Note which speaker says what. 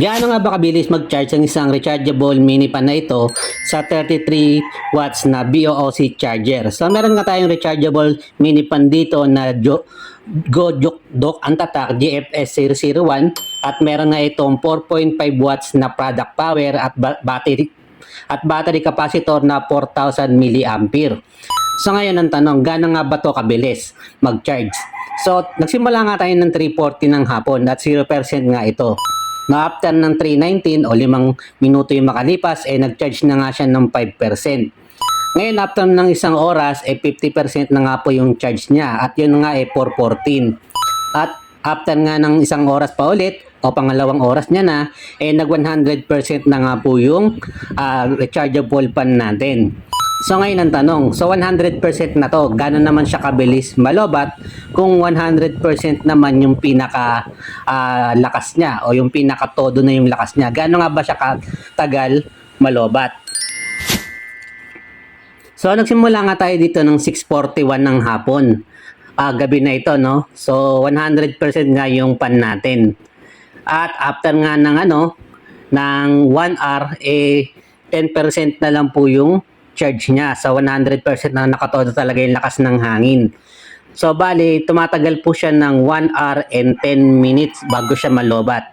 Speaker 1: Gaano nga ba kabilis mag-charge ang isang rechargeable mini fan na ito sa 33 watts na BOOC charger? So meron nga tayong rechargeable mini fan dito na Gojok ang tatak GFS001 at meron nga itong 4.5 watts na product power at battery capacitor na 4,000 milliampere. So ngayon ang tanong, gaano nga ba to kabilis mag-charge? So nagsimula nga tayo ng 3:40 ng hapon at 0% nga ito. Na after ng 3:19 o 5 minuto yung makalipas, nag-charge na nga siya ng 5%. Ngayon, after ng isang oras, 50% na nga po yung charge niya at yun nga 4:14. At after nga ng isang oras pa ulit, o pangalawang oras niya na, nag 100% na nga po yung rechargeable fan natin. So ngayon ang tanong, so 100% na to, gano'n naman siya kabilis malobat kung 100% naman yung pinaka lakas niya o yung pinaka todo na yung lakas niya. Gano'n nga ba siya katagal malobat? So nagsimula nga tayo dito ng 6:41 ng hapon. Gabi na ito, no? So 100% nga yung pan natin. At after nga ng ng 1 hour, 10% na lang po yung charge niya. Sa 100% na nakatodo talaga yung lakas ng hangin. So bali, tumatagal po siya ng 1 hour and 10 minutes bago siya malobat.